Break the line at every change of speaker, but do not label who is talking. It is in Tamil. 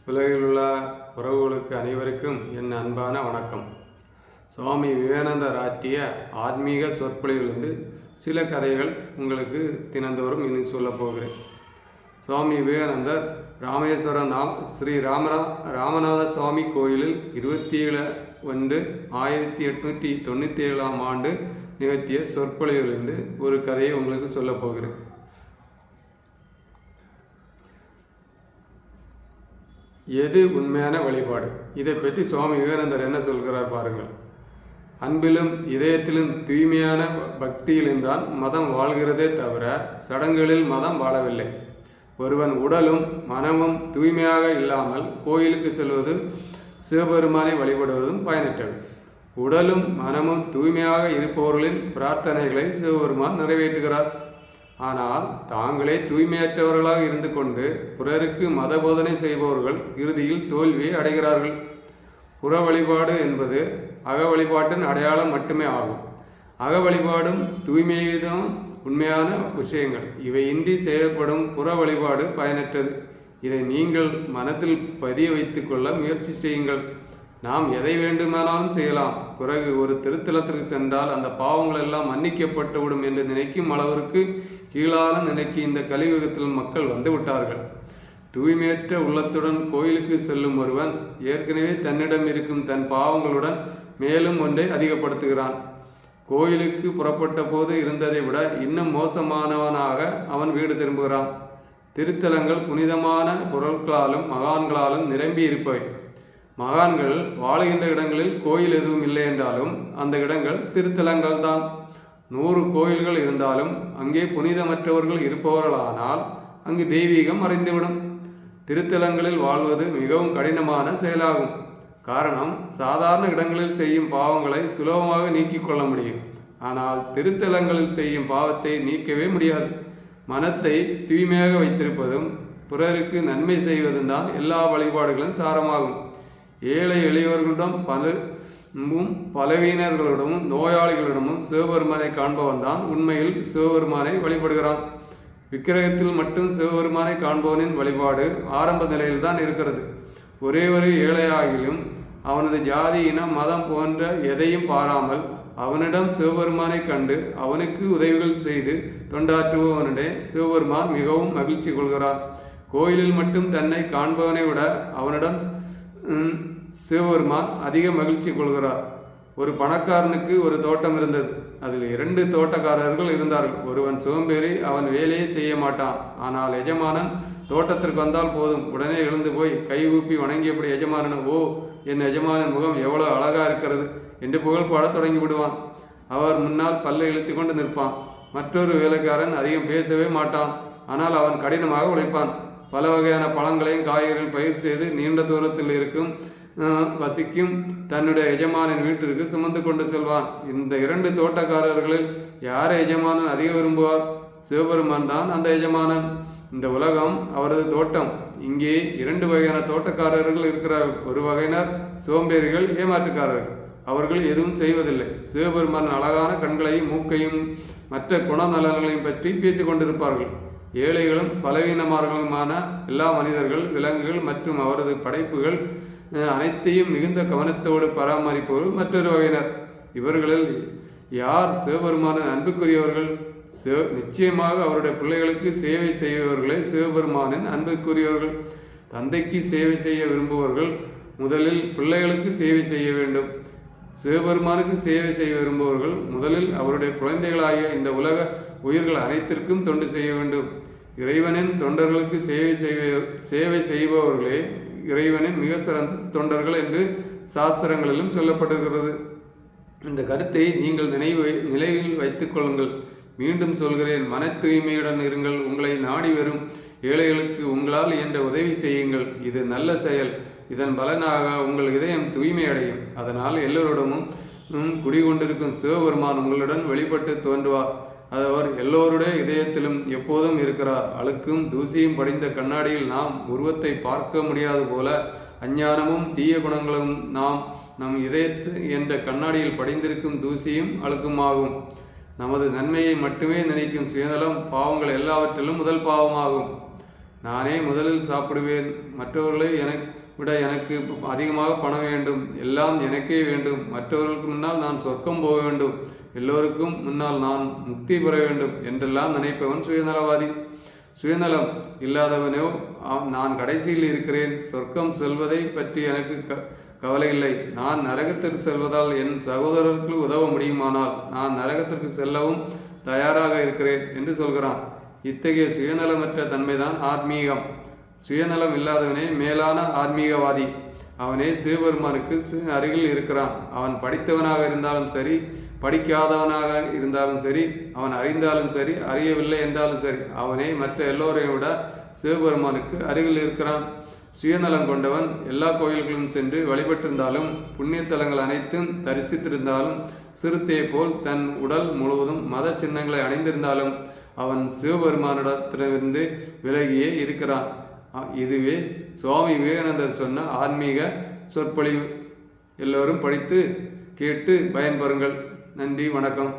உலகில் உள்ள உறவுகளுக்கு அனைவருக்கும் என் அன்பான வணக்கம். சுவாமி விவேகானந்தர் ஆற்றிய ஆத்மீக சொற்பொழிவிலிருந்து சில கதைகள் உங்களுக்கு தினந்தோறும் இன்னும் சொல்லப் போகிறேன். சுவாமி விவேகானந்தர் ராமேஸ்வரம் ஸ்ரீ ராமநாத சுவாமி கோயிலில் 27/1/1897 நிகழ்த்திய சொற்பொழிவிலிருந்து ஒரு கதையை உங்களுக்கு சொல்லப் போகிறேன். எது உண்மையான வழிபாடு? இதை பற்றி சுவாமி விவேகானந்தர் என்ன சொல்கிறார் பாருங்கள். அன்பிலும் இதயத்திலும் தூய்மையான பக்தியிலும் தான் மதம் வாழ்கிறதே தவிர சடங்குகளில் மதம் வாழவில்லை. ஒருவன் உடலும் மனமும் தூய்மையாக இல்லாமல் கோயிலுக்கு செல்வது சிவபெருமானை வழிபடுவதும் பயனற்றவை. உடலும் மனமும் தூய்மையாக இருப்பவர்களின் பிரார்த்தனைகளை சிவபெருமான் நிறைவேற்றுகிறார். ஆனால் தாங்களே தூய்மையற்றவர்களாக இருந்து கொண்டு பிறருக்கு மத போதனை செய்பவர்கள் இறுதியில் தோல்வியை அடைகிறார்கள். புற வழிபாடு என்பது அக வழிபாட்டின் அடையாளம் மட்டுமே ஆகும். அக வழிபாடும் தூய்மையும் உண்மையான விஷயங்கள். இவையின்றி செய்யப்படும் புற வழிபாடு பயனற்றது. இதை நீங்கள் மனத்தில் பதிய வைத்துக் கொள்ள முயற்சி செய்யுங்கள். நாம் எதை வேண்டுமானாலும் செய்யலாம். பிறகு ஒரு திருத்தலத்திற்கு சென்றால் அந்த பாவங்கள் எல்லாம் மன்னிக்கப்பட்டுவிடும் என்று நினைக்கும் அளவிற்கு கீழான நிலைக்கு இந்த கலியுகத்தில் மக்கள் வந்து விட்டார்கள். தூய்மையற்ற உள்ளத்துடன் கோயிலுக்கு செல்லும் ஒருவன் ஏற்கனவே தன்னிடம் இருக்கும் தன் பாவங்களுடன் மேலும் ஒன்றை அதிகப்படுத்துகிறான். கோயிலுக்கு புறப்பட்ட போது இருந்ததை விட இன்னும் மோசமானவனாக அவன் வீடு திரும்புகிறான். திருத்தலங்கள் புனிதமான பொருட்களாலும் மகான்களாலும் நிரம்பி இருப்பவை. மகான்கள் வாழுகின்ற இடங்களில் கோயில் எதுவும் இல்லை என்றாலும் அந்த இடங்கள் திருத்தலங்கள் தான். 100 கோயில்கள் இருந்தாலும் அங்கே புனிதமற்றவர்கள் இருப்பவர்களானால் அங்கு தெய்வீகம் மறைந்துவிடும். திருத்தலங்களில் வாழ்வது மிகவும் கடினமான செயலாகும். காரணம், சாதாரண இடங்களில் செய்யும் பாவங்களை சுலபமாக நீக்கிக் கொள்ள முடியும். ஆனால் திருத்தலங்களில் செய்யும் பாவத்தை நீக்கவே முடியாது. மனத்தை தூய்மையாக வைத்திருப்பதும் பிறருக்கு நன்மை செய்வதும் தான் எல்லா வழிபாடுகளும் சாரமாகும். ஏழை எளியவர்களிடம் பலவீனர்களிடமும் நோயாளிகளிடமும் சிவபெருமானை காண்பவன் தான் உண்மையில் சிவபெருமானை வழிபடுகிறான். விக்கிரகத்தில் மட்டும் சிவபெருமானை காண்பவனின் வழிபாடு ஆரம்ப நிலையில்தான் இருக்கிறது. ஒரே ஒரு ஏழையாகிலும் அவனது ஜாதி இனம் மதம் போன்ற எதையும் பாராமல் அவனிடம் சிவபெருமானை கண்டு அவனுக்கு உதவிகள் செய்து தொண்டாற்றுபவனிடையே சிவபெருமான் மிகவும் மகிழ்ச்சி கொள்கிறார். கோயிலில் மட்டும் தன்னை காண்பவனை விட அவனிடம் சிவபெருமான் அதிக மகிழ்ச்சி கொள்கிறார். ஒரு பணக்காரனுக்கு ஒரு தோட்டம் இருந்தது. அதில் 2 தோட்டக்காரர்கள் இருந்தார்கள். ஒருவன் சோம்பேறி, அவன் வேலையே செய்ய மாட்டான். ஆனால் எஜமானன் தோட்டத்திற்கு வந்தால் போதும் உடனே எழுந்து போய் கை ஊப்பி வணங்கியபடி எஜமானன், ஓ என் எஜமானன் முகம் எவ்வளோ அழகாக இருக்கிறது என்று புகழ் பாடத் தொடங்கி விடுவான். அவர் முன்னால் பல்லை இழுத்து கொண்டு நிற்பான். மற்றொரு வேலைக்காரன் அதிகம் பேசவே மாட்டான். ஆனால் அவன் கடினமாக உழைப்பான். பல வகையான பழங்களையும் காய்கறிகள் பயிர் செய்து நீண்ட தூரத்தில் இருக்கும் வசிக்கும் தன்னுடைய எஜமானின் வீட்டிற்கு சுமந்து கொண்டு செல்வான். இந்த 2 தோட்டக்காரர்களில் யாரை எஜமானன் அதிக விரும்புவார்? சிவபெருமான் தான் அந்த எஜமானன். இந்த உலகம் அவரது தோட்டம். இங்கே 2 வகையான தோட்டக்காரர்கள் இருக்கிறார்கள். ஒரு வகையினர் சோம்பேறிகள், ஏமாற்றுக்காரர்கள். அவர்கள் எதுவும் செய்வதில்லை. சிவபெருமான் அழகான கண்களையும் மூக்கையும் மற்ற குணநலன்களையும் பற்றி பேசிக் கொண்டிருப்பார்கள். ஏழைகளும் பலவீனமார்களுமான எல்லா மனிதர்கள், விலங்குகள் மற்றும் அவரது படைப்புகள் அனைத்தையும் மிகுந்த கவனத்தோடு பராமரிப்பவர்கள் மற்றொரு வகையினர். இவர்களில் யார் சிவபெருமானின் அன்புக்குரியவர்கள்? நிச்சயமாக அவருடைய பிள்ளைகளுக்கு சேவை செய்பவர்களே சிவபெருமானின் அன்புக்குரியவர்கள். தந்தைக்கு சேவை செய்ய விரும்புபவர்கள் முதலில் பிள்ளைகளுக்கு சேவை செய்ய வேண்டும். சிவபெருமானுக்கு சேவை செய்ய விரும்புபவர்கள் முதலில் அவருடைய குழந்தைகளாகிய இந்த உலக உயிர்கள் அனைத்திற்கும் தொண்டு செய்ய வேண்டும். இறைவனின் தொண்டர்களுக்கு சேவை செய்பவர்களே இறைவனின் மிக சிறந்த தொண்டர்கள் என்று சாஸ்திரங்களிலும் சொல்லப்பட்டிருக்கிறது. இந்த கருத்தை நீங்கள் நினைவில் வைத்துக் கொள்ளுங்கள். மீண்டும் சொல்கிறேன், மன தூய்மையுடன் இருங்கள். உங்களை நாடி வரும் ஏழைகளுக்கு உங்களால் இயன்ற உதவி செய்யுங்கள். இது நல்ல செயல். இதன் பலனாக உங்கள் இதயம் தூய்மை அடையும். அதனால் எல்லோரிடமும் குடிகொண்டிருக்கும் சிவபெருமான் உங்களுடன் வெளிப்பட்டு தோன்றுவார். அவர் எல்லோருடைய இதயத்திலும் எப்போதும் இருக்கிறார். அழுக்கும் தூசியும் படிந்த கண்ணாடியில் நாம் உருவத்தை பார்க்க முடியாது போல அஞ்ஞானமும் தீய குணங்களும் நம் இதயத்து என்ற கண்ணாடியில் படிந்திருக்கும் தூசியும் அழுக்குமாகும். நமது நன்மையை மட்டுமே நினைக்கும் சுயநலம் பாவங்கள் எல்லாவற்றிலும் முதல் பாவமாகும். நானே முதலில் சாப்பிடுவேன். மற்றவர்களை விட எனக்கு அதிகமாக பணம் வேண்டும். எல்லாம் எனக்கே வேண்டும். மற்றவர்களுக்கு முன்னால் நான் சொர்க்கம் போக வேண்டும். எல்லோருக்கும் முன்னால் நான் முக்தி பெற வேண்டும் என்றெல்லாம் நினைப்பவன் சுயநலவாதி. சுயநலம் இல்லாதவனோ நான் கடைசியில் இருக்கிறேன், சொர்க்கம் செல்வதை பற்றி எனக்கு கவலை இல்லை. நான் நரகத்திற்கு செல்வதால் என் சகோதரர்களுக்கு உதவ முடியுமானால் நான் நரகத்திற்கு செல்லவும் தயாராக இருக்கிறேன் என்று சொல்கிறான். இத்தகைய சுயநலமற்ற தன்மைதான் ஆத்மீகம். சுயநலம் இல்லாதவனே மேலான ஆத்மீகவாதி. அவனே சிவபெருமானுக்கு அருகில் இருக்கிறான். அவன் படித்தவனாக இருந்தாலும் சரி, படிக்காதவனாக இருந்தாலும் சரி, அவன் அறிந்தாலும் சரி, அறியவில்லை என்றாலும் சரி, அவனே மற்ற எல்லோரையும் விட சிவபெருமானுக்கு அருகில் இருக்கிறான். சுயநலம் கொண்டவன் எல்லா கோயில்களும் சென்று வழிபட்டிருந்தாலும், புண்ணியத்தலங்கள் அனைத்தும் தரிசித்திருந்தாலும், சிறுத்தையை போல் தன் உடல் முழுவதும் மத சின்னங்களை அணிந்திருந்தாலும் அவன் சிவபெருமானிடத்திலிருந்து விலகியே இருக்கிறான். இதுவே சுவாமி விவேகானந்தர் சொன்ன ஆன்மீக சொற்பொழிவு. எல்லோரும் படித்து கேட்டு பயன்பெறுங்கள். நன்றி, வணக்கம்.